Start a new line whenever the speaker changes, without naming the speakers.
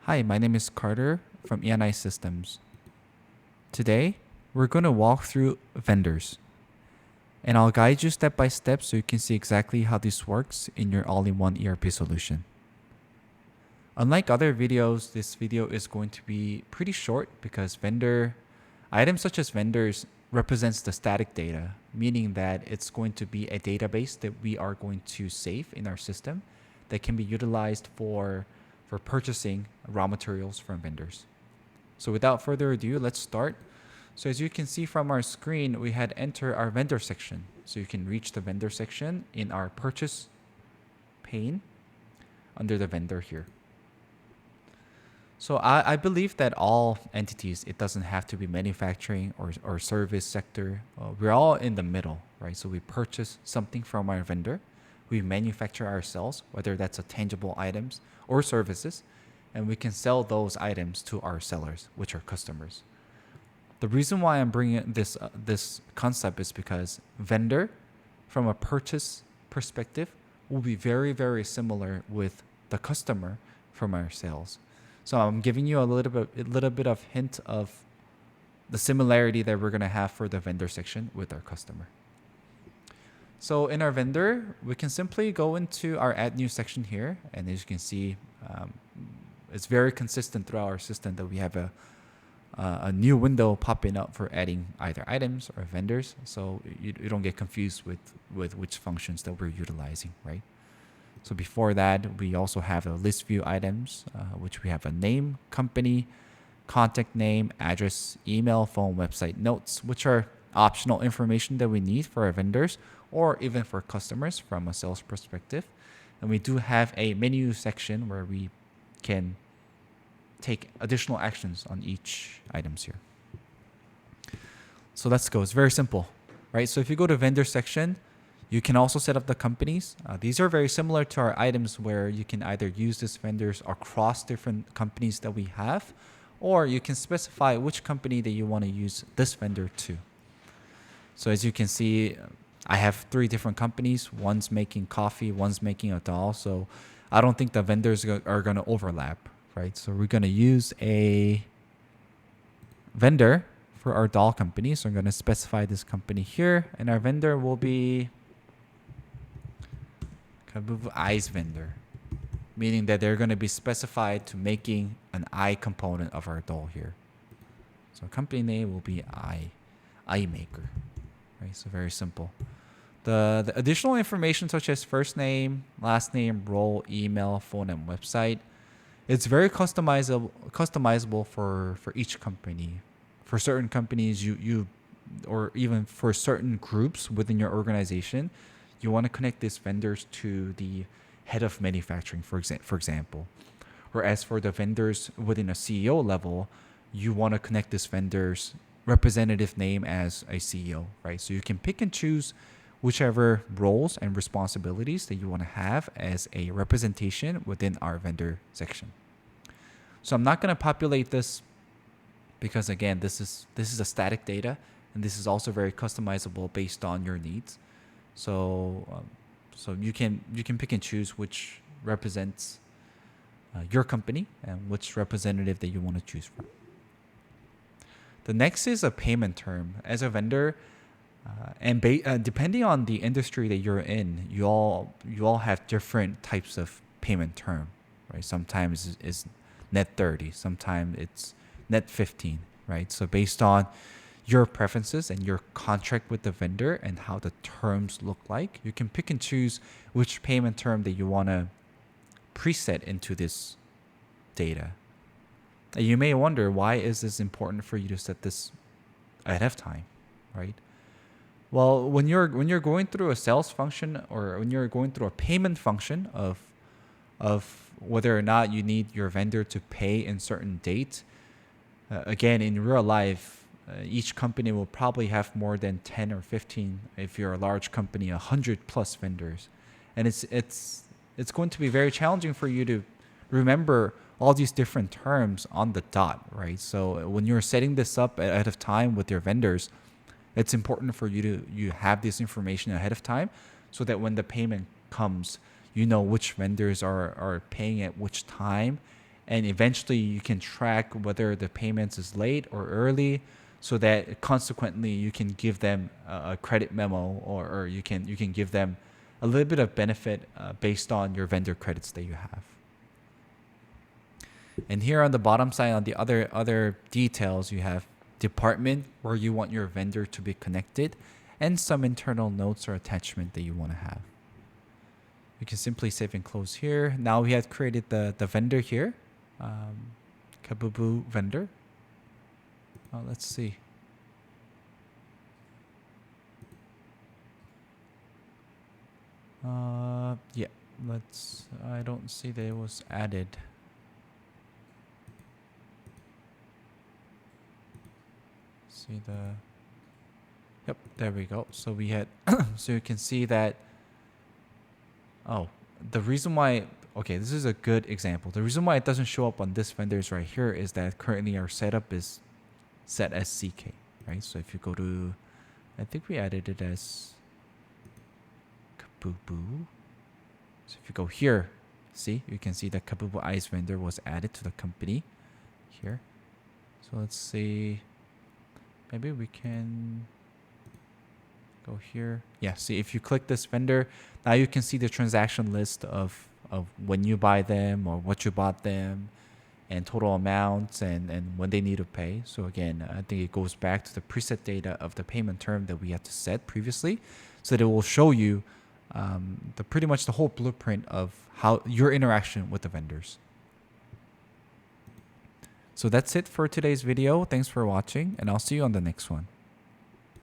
Hi, my name is Carter from ENI Systems. Today, we're going to walk through vendors, and I'll guide you step by step so you can see exactly how this works in your all-in-one ERP solution. Unlike other videos, this video is going to be pretty short because items such as vendors represents the static data, meaning that it's going to be a database that we are going to save in our system that can be utilized for purchasing raw materials from vendors. So without further ado, let's start. So as you can see from our screen, we had enter our vendor section. So you can reach the vendor section in our purchase pane under the vendor here. So I believe that all entities, it doesn't have to be manufacturing or service sector. We're all in the middle, right? So we purchase something from our vendor. We manufacture ourselves, whether that's a tangible items or services, and we can sell those items to our sellers, which are customers. The reason why I'm bringing this concept is because vendor, from a purchase perspective, will be very, very similar with the customer from our sales. So I'm giving you a little bit of hint of the similarity that we're gonna have for the vendor section with our customer. So in our vendor, we can simply go into our add new section here, and as you can see, it's very consistent throughout our system that we have a new window popping up for adding either items or vendors, so you don't get confused with which functions that we're utilizing, right? So before that, we also have a list view items, which we have a name, company, contact name, address, email, phone, website, notes, which are optional information that we need for our vendors or even for customers from a sales perspective. And we do have a menu section where we can take additional actions on each items here. So let's go. It's very simple, right? So if you go to vendor section, you can also set up the companies. These are very similar to our items where you can either use these vendors across different companies that we have, or you can specify which company that you want to use this vendor to. So as you can see, I have 3 different companies. One's making coffee, one's making a doll. So I don't think the vendors are going to overlap, right? So we're going to use a vendor for our doll company. So I'm going to specify this company here, and our vendor will be Kabubu Eyes vendor, meaning that they're going to be specified to making an eye component of our doll here. So company name will be eye maker, right? So very simple. The additional information such as first name, last name, role, email, phone, and website, it's very customizable for each company. For certain companies, you or even for certain groups within your organization, you want to connect these vendors to the head of manufacturing, for example. Whereas for the vendors within a CEO level, you want to connect this vendor's representative name as a CEO, right? So you can pick and choose whichever roles and responsibilities that you want to have as a representation within our vendor section. So I'm not going to populate this because again, this is a static data, and this is also very customizable based on your needs. So you can pick and choose which represents your company and which representative that you want to choose from. The next is a payment term. As a vendor, depending on the industry that you're in, you all have different types of payment term, right? Sometimes it's net 30, sometimes it's net 15, right? So based on your preferences and your contract with the vendor and how the terms look like, you can pick and choose which payment term that you want to preset into this data. And you may wonder, why is this important for you to set this ahead of time, right? Well, when you're going through a sales function or when you're going through a payment function of whether or not you need your vendor to pay in certain date, again, in real life, each company will probably have more than 10 or 15, if you're a large company, 100 plus vendors. And it's going to be very challenging for you to remember all these different terms on the dot, right? So when you're setting this up ahead of time with your vendors, it's important for you have this information ahead of time so that when the payment comes, you know which vendors are paying at which time And eventually you can track whether the payments is late or early, so that consequently you can give them a credit memo, or you can give them a little bit of benefit based on your vendor credits that you have. And here on the bottom side, on the other details, you have department where you want your vendor to be connected, and some internal notes or attachment that you want to have. You can simply save and close here. Now we have created the vendor here, Kabubu vendor. Let's see. Yeah, I don't see that it was added. See yep, there we go. So we had, so you can see that, the reason why, okay, this is a good example. The reason why it doesn't show up on this vendors right here is that currently our setup is set as CK, right? So if you go to, I think we added it as Kabubu. So if you go here, see, you can see that Kabubu Ice vendor was added to the company here. So let's see, maybe we can go here. Yeah, see, if you click this vendor, now you can see the transaction list of when you buy them or what you bought them, and total amounts, and when they need to pay. So again, I think it goes back to the preset data of the payment term that we had to set previously, so that it will show you pretty much the whole blueprint of how your interaction with the vendors. So that's it for today's video. Thanks for watching, and I'll see you on the next one.